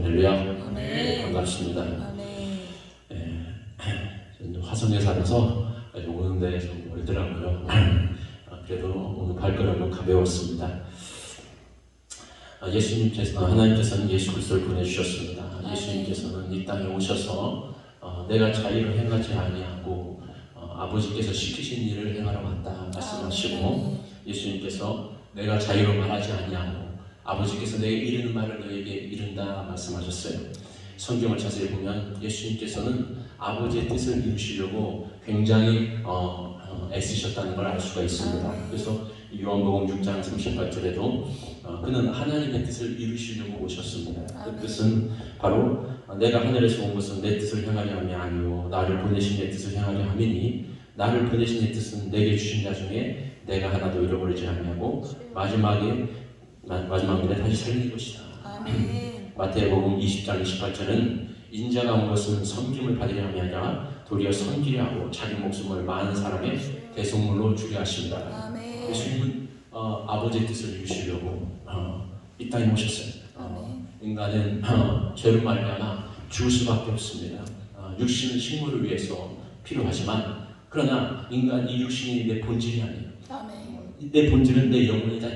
할렐루야. 네, 반갑습니다. 네, 저는 화성에 살아서 오는데 좀 멀더라고요. 그래도 오늘 발걸음은 가벼웠습니다. 하나님께서는 예수 그리스도를 보내주셨습니다. 예수님께서는 이 땅에 오셔서 내가 자의를 행하지 아니하고 아버지께서 시키신 일을 행하러 왔다 말씀하시고, 예수님께서 내가 자의로 말하지 아니하고 아버지께서 내게 이르는 말을 너에게 이른다 말씀하셨어요. 성경을 자세히 보면 예수님께서는 아버지의 뜻을 이루시려고 굉장히 애쓰셨다는 걸 알 수가 있습니다. 그래서 요한복음 6장 38절에도 그는 하나님의 뜻을 이루시려고 오셨습니다. 그 뜻은 바로 내가 하늘에서 온 것은 내 뜻을 행하려 함이 아니요 나를 보내신 내 뜻을 행하려 함이니, 나를 보내신 내 뜻은 내게 주신 자 중에 내가 하나도 잃어버리지 아니하고 마지막 날에 다시 살릴 것이다. 마태복음 20장 28절은 인자가 온 것은 섬김을 받으려 함이 아니라 도리어 섬기려 하고 자기 목숨을 많은 사람의 대속물로 주려 하십니다. 예수님은 아버지의 뜻을 이루시려고 이 땅에 오셨어요. 인간은 죄로 말미암아 죽을 수밖에 없습니다. 육신은 식물을 위해서 필요하지만, 그러나 이 육신이 내 본질이 아니에요. 내 본질은 내 영혼이다.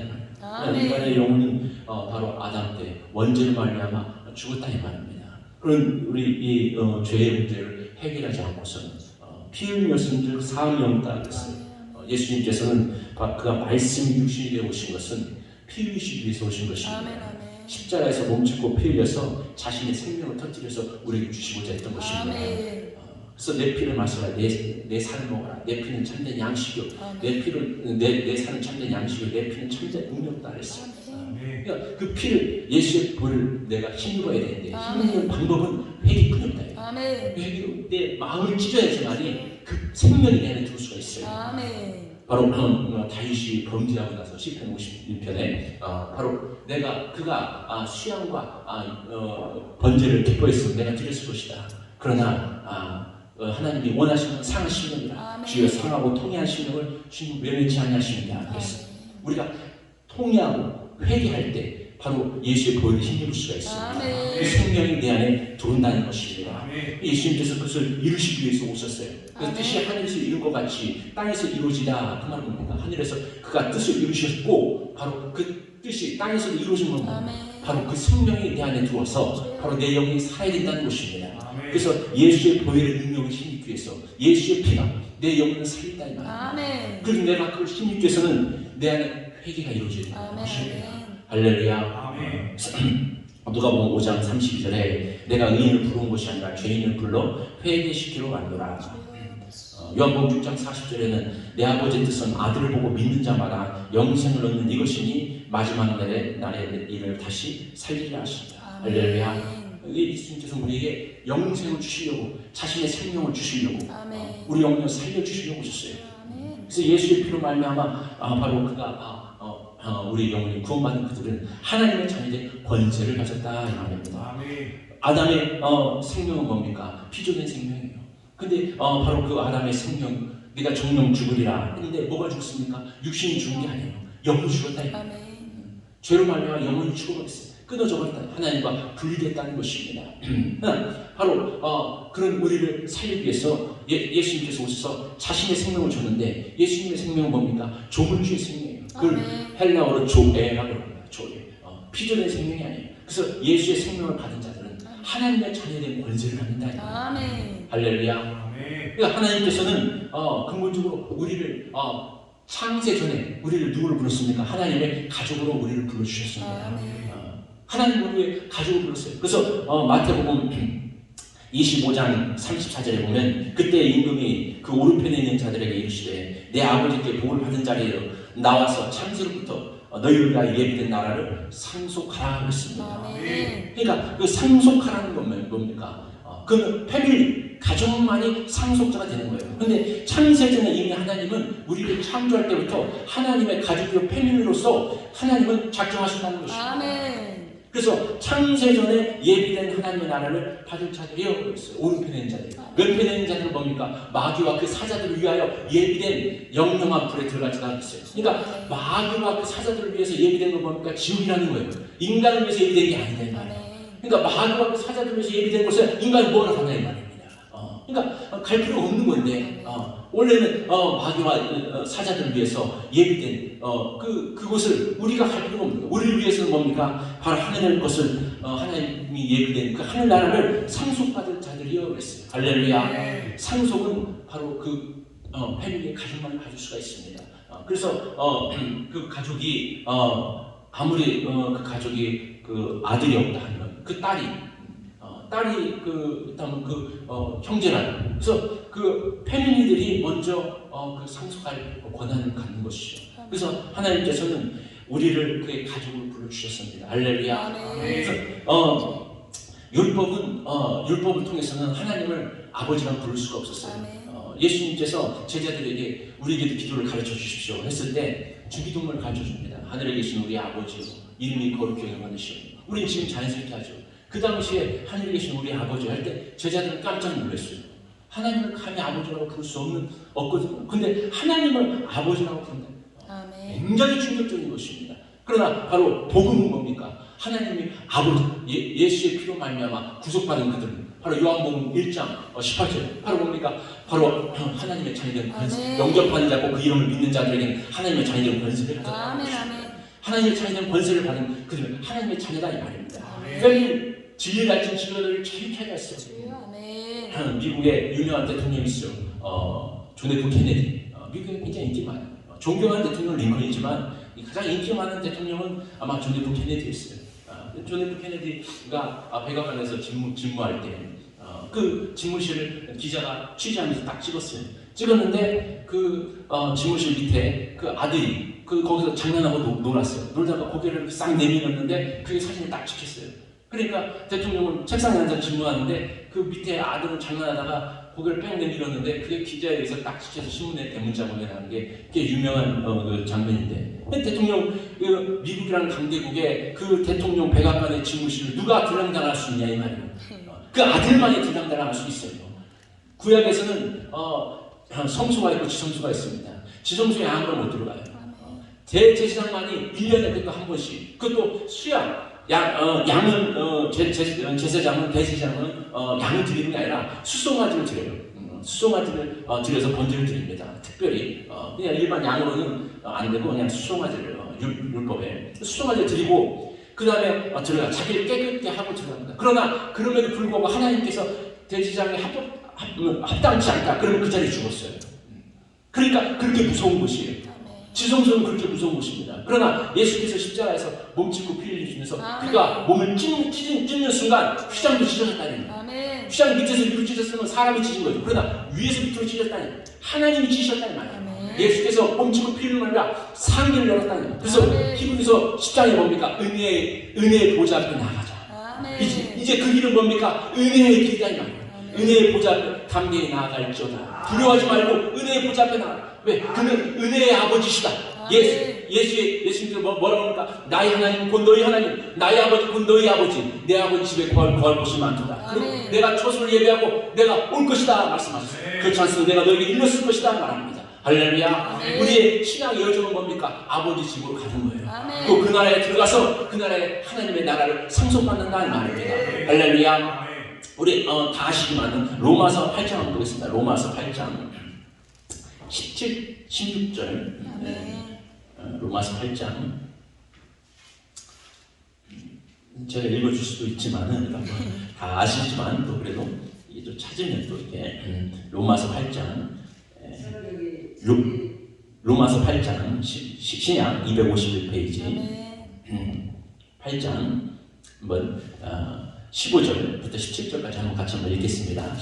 인간의 영혼은 바로 아담 때 원죄로 말미암아 죽었다 이 말입니다. 그런 우리 이 죄의 문제를 해결하지 않고서는 피 흘렸은즉 사함이 없다 그랬어요. 예수님께서는 그가 말씀이 육신이 되어 오신 것은 피 흘리시기 위해서 오신 것입니다. 십자가에서 몸짓고 피 흘려서 자신의 생명을 터뜨려서 우리에게 주시고자 했던 것입니다. 그래서 내 피를 마시라, 내 살을 먹어라. 내 피는 참된 양식이요. 내 살은 참된 양식이요. 내 피는 참된 능력이다 그랬어요. 그러니까 그 피를, 예수의 보혈을 내가 힘입어야 되는데, 힘입는 방법은 회개뿐입니다. 회개로 내 마음을 찢어야지만이 그 생명이 내 안에 들어올 수가 있어요. 바로 다윗이 범죄하고 나서 시편 51편에 바로 그가 수양과 번제를 기뻐했으면 내가 드렸을 것이다. 그러나 하나님이 원하시는 상한 심령이라 주여 상하고 통회한 심령을 주님 외면치 아니하십니다. 그래서 우리가 통회하고 회개할 때 바로 예수의 보혈을 힘입을 수가 있습니다. 그 생명이 내 안에 들어온다는 것입니다. 예수님께서 그것을 이루시기 위해서 오셨어요. 그 뜻이 하늘에서 이룬 것 같이 땅에서 이루어지다 그 말은 뭡니까? 하늘에서 그가 뜻을 이루셨고 바로 그 뜻이 땅에서도 이루어진 겁니다. 바로 그 생명이 내 안에 들어와서 바로 내 영이 살아야 된다는 것입니다. 그래서 예수의 보혈의 능력을 힘입기 위해서 예수의 피가 내 영혼을 살린다 이 말입니다. 그리고 내가 그걸 힘입기 위해서는 내 안에 회개가 이루어지는 것입니다. 할렐루야. 누가복음 5장 32절에 내가 의인을 부르는 것이 아니라 죄인을 불러 회개시키러 왔노라. 요한복음 6장 40절에는 내 아버지의 뜻은 아들을 보고 믿는 자마다 영생을 얻는 이것이니 마지막 날에 이를 다시 살리려 하십니다. 할렐루야. 예수님께서 우리에게 영생을 주시려고, 자신의 생명을 주시려고, 우리 영혼을 살려주시려고 오셨어요. 그래서 예수의 피로 말미암아 바로 그가 우리 영혼이 구원받은 그들은 하나님의 자녀의 권세를 가졌다 이 말입니다. 아담의 생명은 뭡니까? 피조된 생명이에요. 근데 바로 그 아담의 생명, 네가 정령 죽으리라 했는데 뭐가 죽습니까? 육신이 죽은 게 아니에요. 영혼이 죽었다 이 말입니다. 죄로 말미암아 영혼이 죽어버렸어요. 끊어져 버렸다. 하나님과 분리됐다는 것입니다. 바로 그런 우리를 살리기 위해서 예수님께서 오셔서 자신의 생명을 줬는데, 예수님의 생명은 뭡니까? 조물주의 생명이에요. 그걸 헬라어로 조에라고 합니다. 조에. 피조된 생명이 아니에요. 그래서 예수의 생명을 받은 자들은 하나님의 자녀된 권세를 갖는다. 할렐루야. 그러니까 하나님께서는 근본적으로 우리를 창세 전에 우리를 누구를 불렀습니까? 하나님의 가족으로 우리를 불러주셨습니다. 하나님 우리의 가족을 불렀어요. 그래서 마태복음 25장 34절에 보면 그때 임금이 그 오른편에 있는 자들에게 이르시되 내 아버지께 복을 받은 자리에 나와서 창세로부터 너희가 예비된 나라를 상속하라 그랬습니다. 그러니까 그 상속하라는 건 뭡니까? 그 패밀리, 가족만이 상속자가 되는 거예요. 그런데 창세전에 이미 하나님은 우리를 창조할 때부터 하나님의 가족이요 패밀리로서 하나님은 작정하셨다는 것입니다. 그래서 창세전에 예비된 하나님의 나라를 받을 자들이요 그랬어요. 오른편에 있는 자들. 왼편에 있는 자들은 뭡니까? 마귀와 그 사자들을 위하여 예비된 영영한 불에 들어가지도 않겠어요. 그러니까 마귀와 그 사자들을 위해서 예비된 건 뭡니까? 지옥이라는 거예요. 인간을 위해서 예비된 게 아니다. 그러니까 마귀와 사자들에서 예비된 곳에 인간이 뭐라 하냐 이 말입니다. 그러니까 갈 필요 없는 건데 원래는 마귀와 사자들을 위해서 예비된 그곳을 우리가 갈 필요가 없는 거예요. 우리를 위해서는 뭡니까? 바로 하늘의 것을 하나님이 예비된 그 하늘 나라를 상속받을 자들이여 그랬어요. 할렐루야. 상속은 바로 그 패밀리의 가족만 가질 수가 있습니다. 그래서 그 가족이 아무리 그 가족이 그 아들이 없다 하면 그 딸이 일단 형제란 그래서 그 패밀리들이 먼저 그 상속할 권한을 갖는 것이죠. 그래서 하나님께서는 우리를 그의 가족으로 불러 주셨습니다. 할렐루야. 그래서 율법을 통해서는 하나님을 아버지랑 부를 수가 없었어요. 예수님께서 제자들에게 우리에게도 기도를 가르쳐 주십시오 했을 때 주기도문을 가르쳐 줍니다. 하늘에 계신 우리 아버지요 이름이 거룩히 여겨지시오. 우리는 지금 자연스럽게 하죠. 그 당시에 하늘에 계신 우리 아버지 할 때 제자들은 깜짝 놀랐어요. 하나님을 감히 아버지라고 부를 수 없거든요. 근데 하나님을 아버지라고 부른다. 굉장히 충격적인 것입니다. 그러나 바로 복음은 뭡니까? 하나님이 아버지 예수의 피로 말미암아 구속받은 그들은 바로 요한복음 1장 18절 바로 뭡니까? 바로 하나님의 자녀된 권세 영접하는 자고 그 이름을 믿는 자들에게는 하나님의 자녀된 권세를 받은 하나님의 자녀된 권세를 받은 그들은 하나님의 자녀다 이 말입니다. 그러니까 진리를 알진 진리를 정확하게 했어요. 미국의 유명한 대통령이 있어요. 존 F 케네디. 미국에 굉장히 인기 많아요. 존경하는 대통령은 링컨이지만 가장 인기 많은 대통령은 아마 존 F 케네디였어요. 존 F 케네디가 백악관에서 집무할 때 그 집무실을 기자가 취재하면서 딱 찍었어요. 찍었는데 그 집무실 밑에 그 아들이 거기서 장난하고 놀았어요. 놀다가 고개를 싹 내밀었는데 그게 사진을 딱 찍혔어요. 그러니까 대통령은 책상에 앉아 질문하는데 그 밑에 아들은 장난하다가 고개를 뺑 내밀었는데 그게 기자에 의해서 딱 찍혀서 신문에 대문자문에 나온 게 그게 유명한 그 장면인데 대통령 미국이라는 강대국의 그 대통령 백악관의 집무실을 누가 들락날할 수 있냐 이 말이에요. 그 아들만이 들락날할 수 있어요. 구약에서는 성소가 있고 지성소가 있습니다. 지성소에 아무나 못 들어가요. 대제사장만이 1년에 그것도 한 번씩 그것도 수양 양은 제사장은 대제사장은 양을 드리는 게 아니라 수송아지를 드려요. 수송아지를 드려서 번제를 드립니다. 특별히 그냥 일반 양으로는 안 되고 그냥 수송아지를 율법에 수송아지를 드리고 그 다음에 들어가 자기를 깨끗게 하고 들어갑니다. 그러나 그럼에도 불구하고 하나님께서 대제사장이 합당치 않다. 그러면 그 자리에 죽었어요. 그러니까 그렇게 무서운 곳이에요. 지성소는 그렇게 무서운 곳입니다. 그러나 예수께서 십자가에서 몸짓고 피 흘리시면서 그가 몸을 찢는 순간 휘장도 찢어졌다니. 휘장 밑에서 위로 찢었으면 사람이 찢은 거죠. 그러나 위에서 밑으로 찢었다니 하나님이 찢으셨다는 말이에요. 예수께서 몸짓고 피 흘리는 말이라 상계를 열었다니. 그래서 히브리서 10장이 뭡니까? 은혜의 보좌 앞에 나가자. 이제 그 길은 뭡니까? 은혜의 길이다 이 말이에요. 은혜의 보좌 앞에 담대히 나아갈지어다. 두려워하지 말고 은혜의 보좌 앞에 나가. 왜? 그는 은혜의 아버지시다. 예수님께서 뭐라고 합니까? 나의 하나님 곧 너희 하나님, 나의 아버지 곧 너희 아버지, 내 아버지 집에 구할 곳이 많도다. 그리고 내가 초소를 예배하고 내가 올 것이다 말씀하셨어요. 그렇지 않습니까? 내가 너에게 일렀을 것이다 말합니다. 할렐루야. 우리의 신앙의 여정은 뭡니까? 아버지 집으로 가는 거예요. 또 그 나라에 들어가서 그 나라에 하나님의 나라를 상속받는다는 말입니다. 할렐루야. 우리 다 아시지만 로마서 8장 한번 보겠습니다. 로마서 8장 17, 16절 로마서 8장 제가 읽어줄 수도 있지만은 다 아시지만 또 그래도 이게 좀 찾으면 또 이렇게 로마서 8장 로마서 8장 신약 251페이지 8장 한번 15절부터 17절까지 한번 같이 한번 읽겠습니다.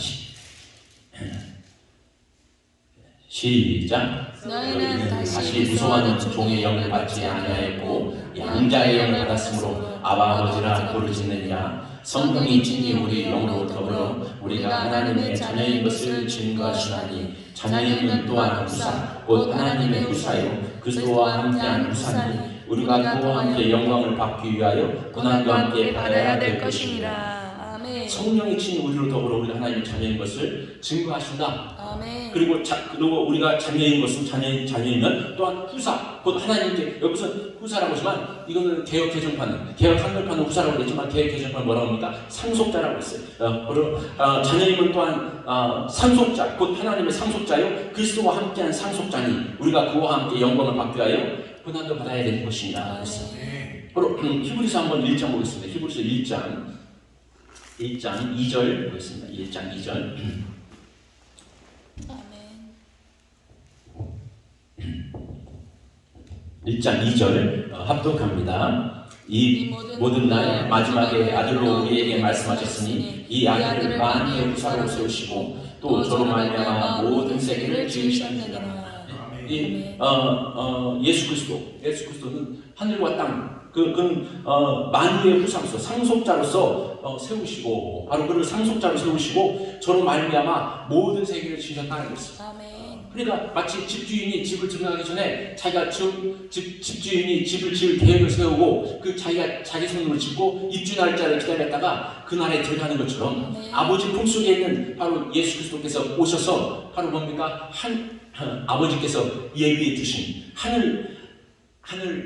시작. 너희는 다시 무서워하는 종의 영을 받지 아니하였고 양자의 영을 받았으므로 아바 아버지라 부르짖느니라. 성령이 친히 우리 영으로 더불어 우리가 하나님의 자녀인 것을 증거하시나니 자녀임은 또한 후사 곧 하나님의 후사요 그리스도와 함께한 후사니 우리가 그와 함께 영광을 받기 위하여 고난과 함께 받아야 될 것이니라. 성령이 친히 우리로 더불어 우리가 하나님의 자녀인 것을 증거하신다. 그리고 우리가 자녀인 것은 자녀이면 또한 후사 후사, 곧 하나님께 여기서 후사라고 하지만 이거는 개혁 개정판은 개혁 한글판은 후사라고 그랬지만 개혁 개정판 뭐라고 합니까? 상속자라고 했어요. 자녀님은 또한 상속자, 곧 하나님의 상속자요 그리스도와 함께한 상속자니 우리가 그와 함께 영광을 받기 위하여 고난도 받아야 되는 것입니다. 바로 히브리서 한번 1장 보겠습니다. 히브리서 1장 2절 보겠습니다. 1장 2절. 아멘. 1장 2절 합독합니다. 이 모든 날 마지막에 아들로 우리에게 말씀하셨으니 이 아들을 만유의 후사로 세우시고 또 저로 말미암아 모든 세계를 지으셨느니라. 예수 그리스도는 하늘과 땅 만유의 후사로서 상속자로서 세우시고 바로 그를 상속자로 세우시고 저로 말미암아 모든 세계를 지으셨다는 것입니다. 아멘. 그러니까 마치 집주인이 집을 들어가기 전에 자기가 집주인이 집을 지을 계획을 세우고 자기가 자기 손으로 짓고 입주 날짜를 기다렸다가 그 날에 들어가는 것처럼 아버지 품속에 있는 바로 예수 그리스도께서 오셔서 바로 뭡니까? 아버지께서 예비해 두신 하늘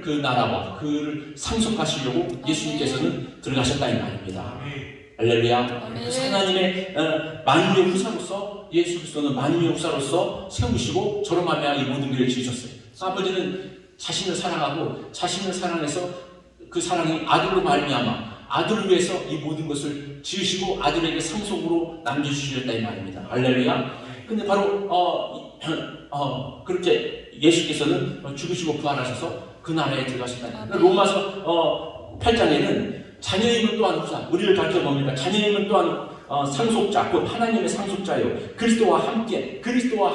그 나라와 그를 상속하시려고 예수님께서는 들어가셨다 이 말입니다. 할렐루야. 그래서 하나님의 만유의 후사로서 예수 그리스도는 만유의 후사로서 세우시고 저로 말미암아 이 모든 일을 지으셨어요. 아버지는 자신을 사랑하고 자신을 사랑해서 그 사랑이 아들로 말미암아 아들을 위해서 이 모든 것을 지으시고 아들에게 상속으로 남겨주셨다 이 말입니다. 할렐루야. 근데 바로 그렇게 예수께서는 죽으시고 부활하셔서 그 나라에 들어가셨다. 로마서 8장에는 자녀임은 또한 후사, 우리를 가르쳐 뭡니까? 자녀임은 또한 상속자, 곧 하나님의 상속자요 그리스도와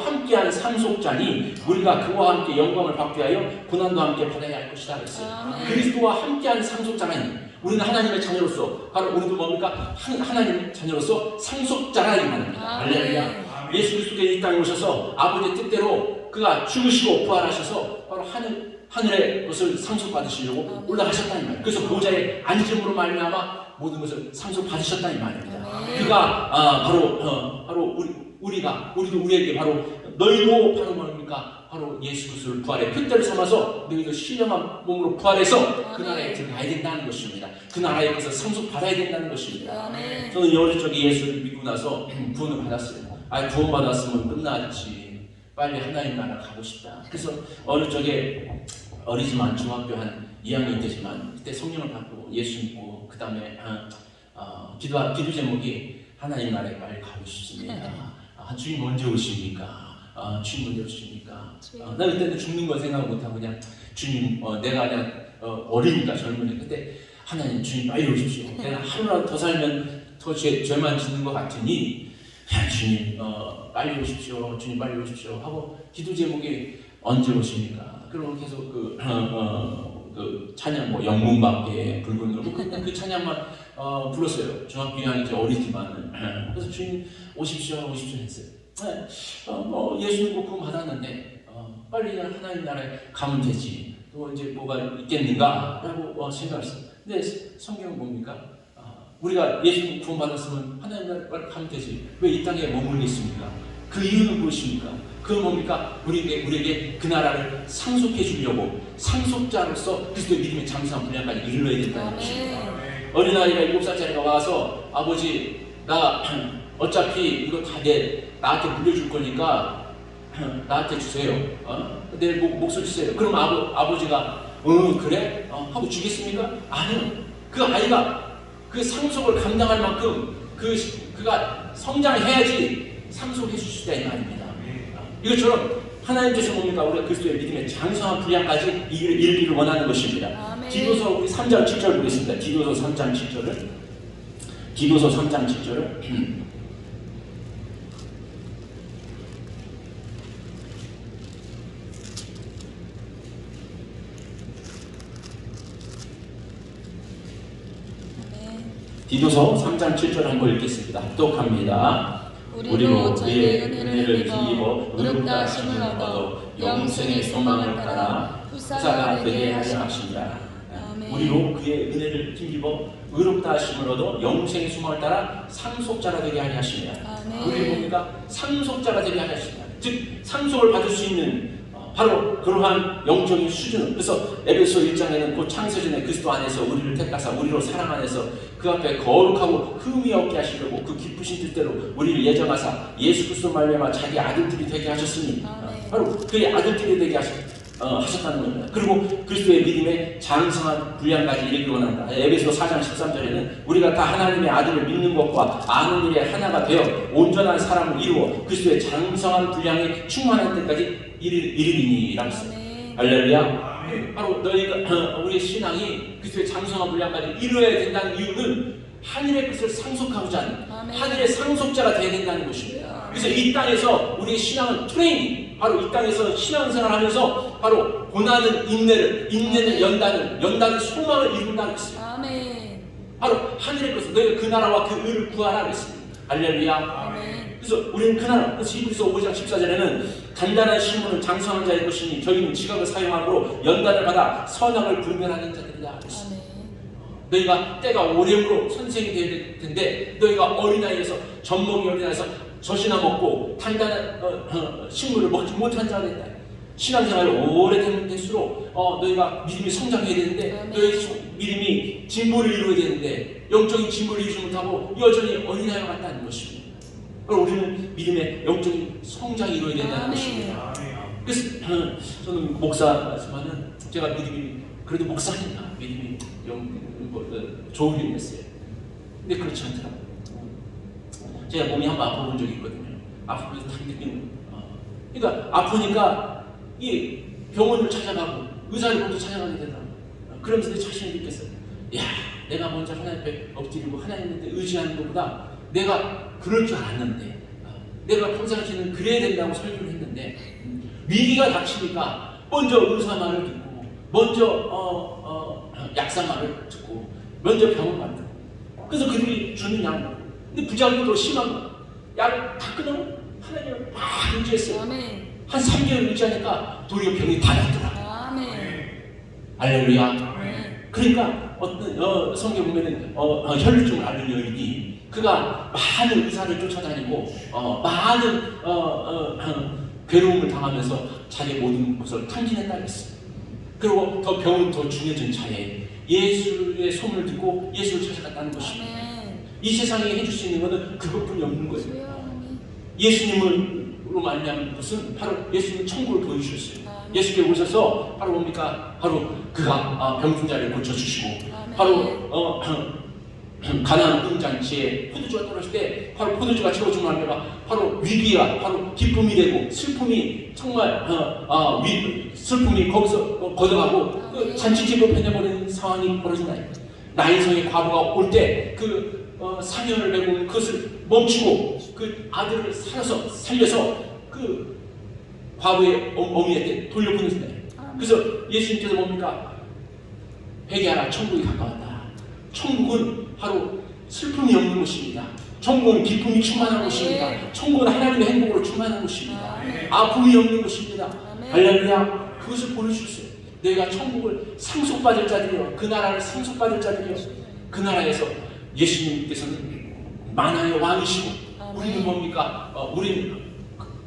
함께한 상속자니 우리가 그와 함께 영광을 받기 위하여 고난도 함께 받아야 할 것이다 그랬어요. 그리스도와 함께한 상속자라니 우리는 하나님의 자녀로서 바로 우리도 뭡니까? 하나님의 자녀로서 상속자라 이 말입니다. 할렐루야. 예수 그리스도께서 이 땅에 오셔서 아버지의 뜻대로 그가 죽으시고 부활하셔서 바로 하늘의 것을 상속받으시려고 올라가셨다 이 말이에요. 그래서 보좌에 앉음으로 말미암아 모든 것을 상속받으셨다 이 말입니다. 그가 바로 우리도 우리에게 바로 너희도 바로 뭡니까? 바로 예수 그리스도를 부활의 표대를 삼아서 너희도 신령한 몸으로 부활해서 그 나라에 들어가야 된다는 것입니다. 그 나라에 가서 상속받아야 된다는 것입니다. 저는 어릴 적에 예수를 믿고 나서 구원을 받았어요. 구원 받았으면 끝났지. 빨리 하나님 나라 가고 싶다. 그래서 어릴 적에 어리지만 중학교 한 2학년 되지만 그때 성령을 받고 예수 믿고 그 다음에 기도 제목이 하나님 나라에 빨리 가고 싶습니다. 주님 언제 오십니까? 주님 언제 오십니까? 나 그때는 죽는 걸 생각 못하고 그냥 주님 내가 그냥 어리니까 젊으니 그때 하나님 주님 빨리 오십시오. 내가 하루라도 더 살면 더 죄만 짓는 것 같으니 주님 빨리 오십시오. 주님 빨리 오십시오 하고 기도 제목이 언제 오십니까? 그리고 계속 그 찬양 영문밖에 붉은 노래 그 찬양만 불렀어요. 중학교 2학년 어리지만 그래서 주님 오십시오 했어요. 예수 믿고 구원 받았는데 빨리 하나님 나라에 가면 되지. 또 이제 뭐가 있겠는가라고 생각했어요. 근데 성경은 뭡니까? 우리가 예수 구원 받았으면 하나님 나라에 빨리 가면 되지. 왜 이 땅에 머물러 있습니까? 그 이유는 무엇입니까? 그건 뭡니까? 우리에게 그 나라를 상속해 주려고 상속자로서 그리스도의 믿음의 장성한 분량까지 이르러야 된다는 것입니다. 어린아이가 7살짜리가 와서 아버지 나 어차피 이거 다 나한테 물려줄 거니까 나한테 주세요. 내 목소리 주세요. 그럼 아버지가 그래? 하고 주겠습니까? 아니요. 그 아이가 그 상속을 감당할 만큼 그가 성장해야지 상속해 주시다 이 말입니다. 이것처럼 하나님께서 뭡니까? 우리가 그리스도의 믿음의 장성한 분량까지 이르기를 원하는 것입니다. 디도서 우리 3장 7절 보겠습니다. 디도서 3장 7절을 디도서 3장 7절 한번 읽겠습니다. 합독합니다. 우리로 그의 은혜를 힘입어 의롭다 하심을 얻어 영생의 소망을 따라 후사가 되게 하려 하시니라. 우리로 그의 은혜를 힘입어 의롭다 하심을 얻어 영생의 소망을 따라 상속자가 되게 하려 하시니라. 우리 뭡니까? 상속자가 되게 하려 하시니라. 즉 상속을 받을 수 있는 바로 그러한 영적인 수준은, 그래서 에베소 1장에는 그 창세전에 그리스도 안에서 우리를 택하사 우리로 사랑 안에서 그 앞에 거룩하고 흠이 없게 하시려고 그 기쁘신 뜻대로 우리를 예정하사 예수 그리스도 말미암아 자기 아들들이 되게 하셨으니, 바로 그의 아들들이 되게 하셨다는 겁니다. 그리고 그리스도의 믿음의 장성한 분량까지 이르기 원한다. 에베소 4장 13절에는 우리가 다 하나님의 아들을 믿는 것과 아는 일에 하나가 되어 온전한 사람을 이루어 그리스도의 장성한 분량에 충만할 때까지 이르리니라고 했어요. 할렐루야. 바로 너희가 우리의 신앙이 그리스도의 장성한 분량까지 이루어야 된다는 이유는 하늘의 것을 상속하고자 하는 하늘의 상속자가 되어야 된다는 것입니다. 그래서 이 땅에서 우리의 신앙은 트레이닝, 바로 이 땅에서 신앙생활을 하면서 바로 고난은 인내는 연단은 소망을 이룬다고 했어요. 바로 하늘의 것을, 너희가 그 나라와 그 의를 구하라 그랬습니다. 할렐루야. 그래서 우리는 그 나라, 그래서 히브리서 5장 14절에는 단단한 신문은 장성한 자의 것이니 저희는 지각을 사용함으로 연단을 받아 선악을 분별하는 자들이다 그랬습니다. 너희가 때가 오래므로 선생이 되어야 될 텐데 너희가 어린아이에서 젖먹이 어린아이에서 젖이나 먹고 단단한 식물을 먹지 못한 자가 된다. 신앙생활이 오래되면 될수록 너희가 믿음이 성장해야 되는데 너희 믿음이 진보를 이루어야 되는데 영적인 진보를 이루지 못하고 여전히 어린아이와 같다는 것입니다. 그럼 우리는 믿음의 영적인 성장이 이루어야 된다는 것입니다. 그래서 저는 목사지만은 제가 믿음이 그래도 목사니까 믿음이 좋은 일이 됐어요. 근데 그렇지 않더라고요. 제가 몸이 한번 아파본 적이 있거든요. 아프면서 딱 느끼는, 그러니까 아프니까 이 병원을 찾아가고 의사를 먼저 찾아가게 되더라고요. 그러면서 내 자신을 느꼈어요. 야, 내가 먼저 하나님 앞에 엎드리고 하나님한테 의지하는 것보다 내가 그럴 줄 알았는데, 내가 평상시에는 그래야 된다고 설교를 했는데 위기가 닥치니까 먼저 의사 말을 듣고 먼저 약사 말을 듣고 먼저 병원 말을 듣고, 그래서 그들이 주는 약, 근데 부작용이 더 심한 거야. 약을 다 끊으면 하나님을 막 의지했어요. 한 3개월 의지하니까 도리어 병이 다 낫더라. 할렐루야. 그러니까 어떤 성경 보면은 혈루증을 앓는 여인이 그가 많은 의사를 쫓아다니고 많은 괴로움을 당하면서 자기의 모든 것을 탕진했다고 했어요. 그리고 더 병은 더 중해진 차에 예수의 소문을 듣고 예수를 찾아갔다는 것입니다. 이 세상에 해줄 수 있는 것은 그것뿐이 없는 거예요. 예수님으로 말미암은 것은 바로 예수님 천국을 보여주셨어요. 예수께 오셔서 바로 뭡니까? 바로 그가 병든 자를 고쳐주시고, 바로 가나안 음잔치에 포도주가 떨어질 때 바로 포도주가 채워주는 말미암아 바로 위기가 바로 기쁨이 되고 슬픔이 정말 슬픔이 거기서 걷어가고 그 잔치집을 변해버리는 상황이 벌어진다. 나인성의 과부가 올 때 그 사면을 메고 그것을 멈추고 그 아들을 살려서 그 과부의 어미한테 돌려보냈습니다. 그래서 예수님께서 뭡니까? 회개하라, 천국이 가까웠다. 천국은 바로 슬픔이 없는 곳입니다. 천국은 기쁨이 충만한 곳입니다. 천국은 하나님의 행복으로 충만한 곳입니다. 아픔이 없는 곳입니다. 할렐루야. 그것을 보내주셨어요. 너희가 천국을 상속받을 자들이요, 그 나라를 상속받을 자들이요. 그 나라에서 예수님께서는 만왕의 왕이시고 우리는 뭡니까? 우리는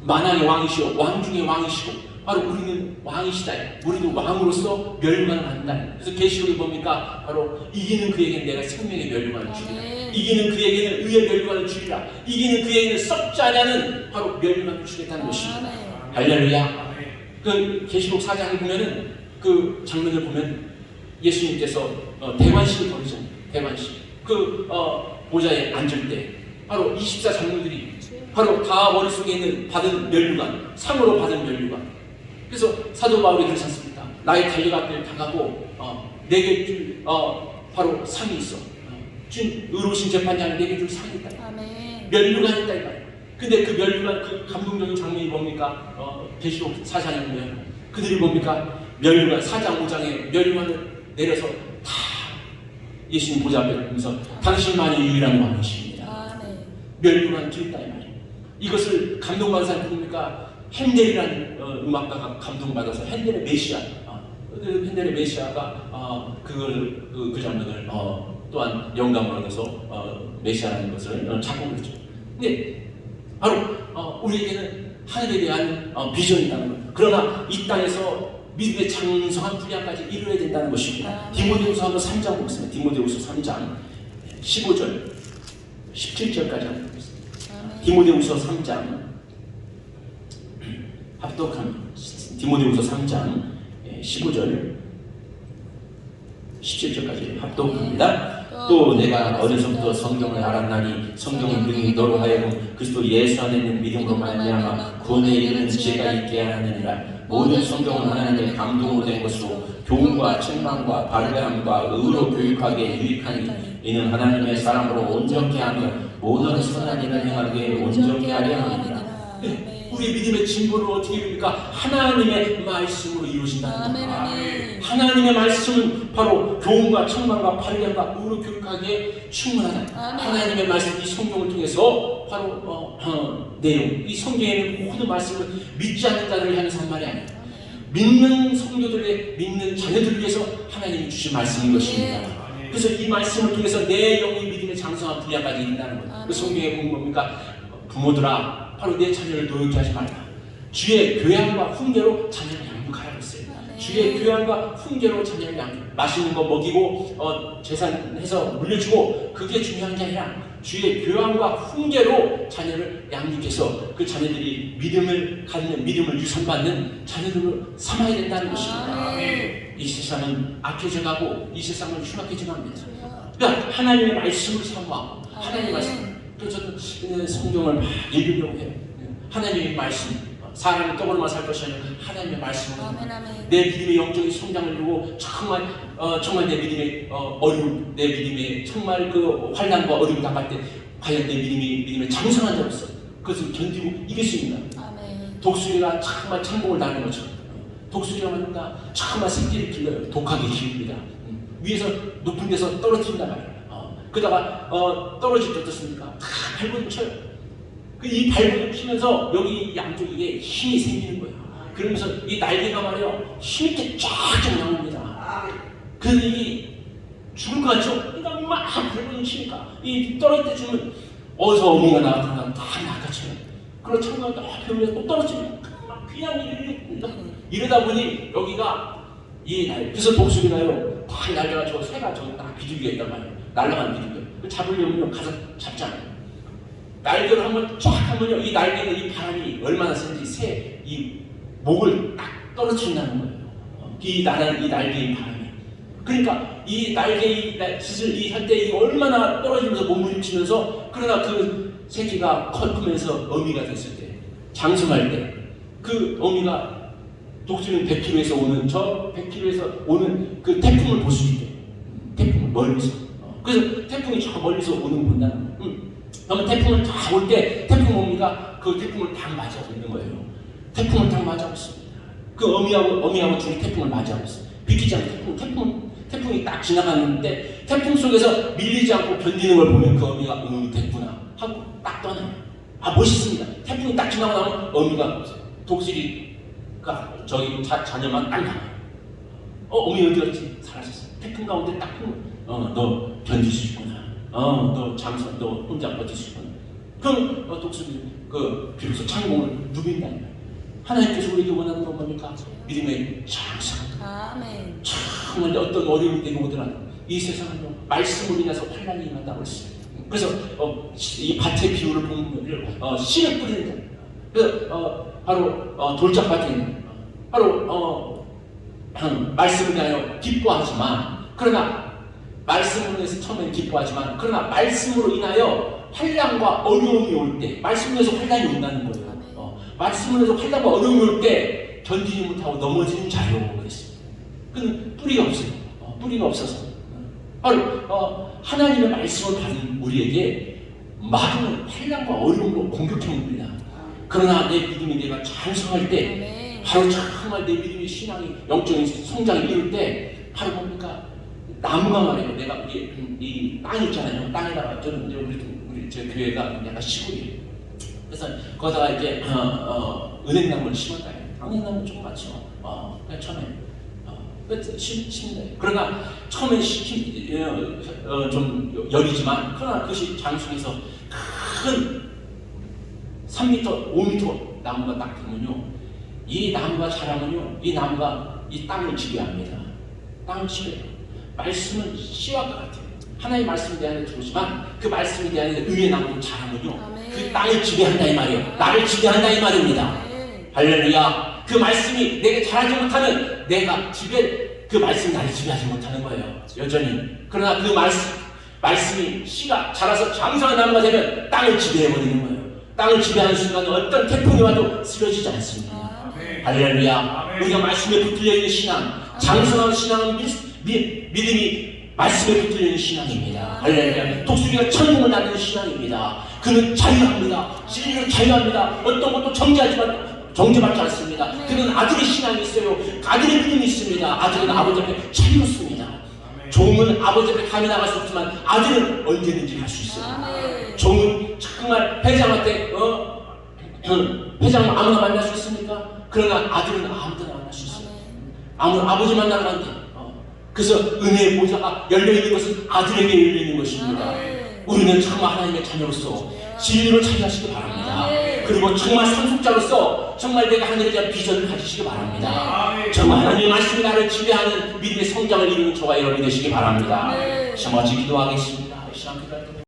만왕의 왕이시오, 왕 중의 왕이시고 바로 우리는 왕이시다. 우리도 왕으로서 멸류관을 받는다. 그래서 계시록이 뭡니까? 바로 이기는 그에게는 내가 생명의 멸류관을 주리라. 이기는 그에게는 의의 멸류관을 주리라. 이기는 그에게는 썩지 않는 바로 멸류관을 주겠다는 것입니다. 할렐루야. 그 계시록 4장에 보면은 그 장면을 보면 예수님께서 대관식을 벌이잖아요. 대관식. 그 보좌에 앉을 때 바로 24장로들이 바로 다 머릿속에 있는 받은 멸류관, 상으로 받은 멸류관. 그래서 사도 바울이 그러지 않습니까? 나의 달려갈 다가고 내게 줄 바로 상이 있어. 준 의로우신 재판장이 내게 줄 상이 있다. 멸류관이 있다 이 말이에요. 근데 그 멸류관, 그 감동적인 장면이 뭡니까? 계시록 4장에 보면 그들이 뭡니까? 멸류관, 4장 5장에 멸류관을 내려서 다 예수님 보좌 앞에 보면서 당신만이 유일한 왕이십니다. 멸류관 드렸다 이 말이에요. 이것을 감동받은 사람이 누굽니까? 핸델이라는 음악가가 감동받아서 핸델의 메시아, 핸델의 메시아가 그 장면을 또한 영감을 얻어서 메시아라는 것을 작곡을 했죠. 근데 바로 우리에게는 하늘에 대한 비전이 있다는 겁니다. 그러나 이 땅에서 믿음의 장성한 분량까지 이루어야 된다는 것입니다. 디모데후서 한번 3장 보겠습니다. 디모데후서 3장 15절 17절까지 한번 보겠습니다. 디모데후서 3장 합독한 디모데후서 3장 15절 17절까지 합독합니다. 또 내가 어려서부터 성경을 알았나니 성경은 능히 너로 하여금 그리스도 예수 안에 있는 믿음으로 말미암아 구원에 이르는 지혜가 있게 하느니라. 모든 성경은 하나님의 감동으로 된 것으로 교훈과 책망과 바르게함과 의로 교육하기에 유익하니 이는 하나님의 사람으로 온전케 하며 모든 선한 일을 행하기에 온전케 하려 함이니라. 우리 믿음의 진보를 어떻게 이루니까 하나님의 말씀으로 이루어진다는 겁니다. 하나님의 말씀은 바로 교훈과 책망과 바르게함과 의로 교육하기에 충분하다. 하나님의 말씀, 이 성경을 통해서 바로 내용, 이 성경에는 모든 말씀을 믿지 않는 자들을 향해서 한 말이 아니에요. 믿는 성도들의 믿는 자녀들을 위해서 하나님이 주신 말씀인 것입니다. 그래서 이 말씀을 통해서 내 영이 믿음의 장성한 분야까지 이른다는 거예요. 그 성경에 보면 뭡니까? 부모들아 바로 내 자녀를 노엽게 하지 말라. 주의 교양과 훈계로 자녀를 양육하라고 했어요. 주의 교양과 훈계로 자녀를 맛있는 거 먹이고 재산해서 물려주고 그게 중요한 게 아니라 주의 교양과 훈계로 자녀를 양육해서 그 자녀들이 믿음을 갖는 믿음을 유산받는 자녀들을 삼아야 된다는 것입니다. 이 세상은 악해져 가고 이 세상은 흉악해져 갑니다. 그러니까 하나님의 말씀을 사모하고 하나님의 말씀. 그래서 저는 성경을 막 읽으려고 해요. 하나님의 말씀, 사람이 떡으로만 살 것이 아니라 하나님의 말씀으로 내 믿음의 영적인 성장을 이루고 정말 내 믿음의 어려움, 내 믿음의 정말 그 환난과 어려움 당할 때 과연 내 믿음의 장성한 자로서 그것을 견디고 이길 수 있나? 독수리가 정말 창공을 다는 것처럼 독수리가 뭔가 정말 새끼를 길러요. 독하게 키웁니다. 위에서 높은 데서 떨어뜨린단 말이에요. 그러다가 떨어질 때 어떻습니까? 다 발버둥 쳐요. 이 발버둥 치면서 여기 양쪽에 힘이 생기는 거예요. 그러면서 이 날개가 말이요 힘있게 쫙쫙 나옵니다. 그런데 이게 죽을 것 같죠? 그러니까 막 발버둥 치니까 이 떨어질 때 주면 어디서 어미가 나타나면 다 낚아쳐요. 그리고 창문을 딱 펴면서 또 떨어지면 그냥 이러다 보니 여기가 그래서 독수리가요 다 날개가 저 새가 저기 딱 비둘기가 있단 말이에요. 날아간 비둘기. 잡으려면 가서 잡잖아요. 날개를 한번 쫙 하면요, 이 날개는 이 바람이 얼마나 센지 이 목을 딱 떨어뜨린다는 거예요. 이 날개의 바람이. 그러니까 이 날개의 짓을 할 때 얼마나 떨어지면서 몸부림치면서 그러나 그 새끼가 크면서 어미가 됐을 때, 장성할 때, 그 어미가 독수리는 100km에서 오는 100km에서 오는 그 태풍을 볼 수 있게. 태풍을 멀리서. 그래서 태풍이 저 멀리서 오는 본다는 거예요. 그러면 태풍을 다 올 때 태풍 어미가 그 태풍을 딱 맞이하고 있는 거예요. 태풍을 딱 맞이하고 있습니다. 그 어미하고 둘이 태풍을 맞이하고 있어요. 비키지 않는 태풍이 딱 지나가는데 태풍 속에서 밀리지 않고 견디는 걸 보면 그 어미가 됐구나 하고 딱 떠나요. 멋있습니다. 태풍이 딱 지나고 나면 어미가 독수리가 저기 자녀만 딱 나와요. 어미 어디 갔지? 사라졌어. 태풍 가운데 딱 너 견딜 수 있구나. 너 장성, 너 혼자 버틸 수 있구나. 그럼 독수리 비로소 창공을 누빈다. 하나님께서 우리에게 원하는 건 뭡니까? 믿음의 장성. 정말 어떤 어려움이 되고 오더라도 이 세상은요 말씀으로 인해서 환난이 임한다고 했어요. 그래서 이 밭의 비유를 보면 씨를 뿌리는 자. 그래서 바로 돌짝밭에 있는 바로 말씀을 위하여 기뻐하지만 그러나 말씀으로 인해서 처음엔 기뻐하지만 그러나 말씀으로 인하여 환난과 어려움이 올 때 말씀으로 인해서 환난이 온다는 거예요. 말씀으로 인해서 환난과 어려움이 올 때 견디지 못하고 넘어지는 자요 그랬습니다. 그는 뿌리가 없어요. 뿌리가 없어서 바로 하나님의 말씀을 받은 우리에게 많은 환난과 어려움으로 공격해 옵니다. 그러나 내 믿음이 내가 장성할 때 바로 정말 내 믿음의 신앙이 영적인 성장을 이룰 때 바로 뭡니까? 나무가 말이에요. 내가 이 땅 있잖아요. 땅에다가 저는 우리 제 교회가 약간 시골이에요. 그래서 거기다가 이제 은행나무를 심었다. 은행나무 좀 많죠. 그냥 처음에 심는다. 그러나 처음에 좀 열이지만 그러나 그것이 장성해서 큰 3m, 5m 나무가 딱 되면요. 이 나무가 자라면요, 이 나무가 이 땅을 지배합니다. 땅을 지배해요. 말씀은 씨와 같아요. 하나님의 말씀에 대한 들어오지만 그 말씀에 대한 의의 나무를 자라면요, 그 땅을 지배한다 이 말이에요. 나를 지배한다 이 말입니다. 할렐루야. 그 말씀이 내게 자라지 못하면 내가 그 말씀이 나를 지배하지 못하는 거예요. 여전히. 그러나 그 말씀이 씨가 자라서 장성한 나무가 되면 땅을 지배해버리는 거예요. 땅을 지배하는 순간 어떤 태풍이 와도 쓰러지지 않습니다. 할렐루야. 우리가 말씀에 붙들려 있는 신앙, 장성한 신앙은 믿음이 말씀에 붙들려 있는 신앙입니다. 할렐루야. 독수리가 천국을 나는 신앙입니다. 그는 자유합니다. 진리로 자유합니다. 어떤 것도 정죄받지 않습니다. 그는 아들의 신앙이 있어요. 아들의 믿음이 있습니다. 아들은 아버지 앞에 자유롭습니다. 종은 아버지 앞에 감히 나갈 수 없지만 아들은 언제든지 갈 수 있어요. 종은 정말 회장한테 회장은 아무나 만날 수 있습니까? 그러나 아들은 아무데나 만날 수 있어요. 아버지 만나러 간대. 그래서 은혜의 보좌가 열려있는 것은 아들에게 열려있는 것입니다. 우리는 정말 하나님의 자녀로서 진리로 차지하시기 바랍니다. 그리고 정말 상속자로서 정말 내가 하늘에 대한 비전을 가지시기 바랍니다. 정말 하나님의 말씀이 나를 지배하는 믿음의 성장을 이루는 저와 여러분이 되시기 바랍니다. 시험같이 기도하겠습니다.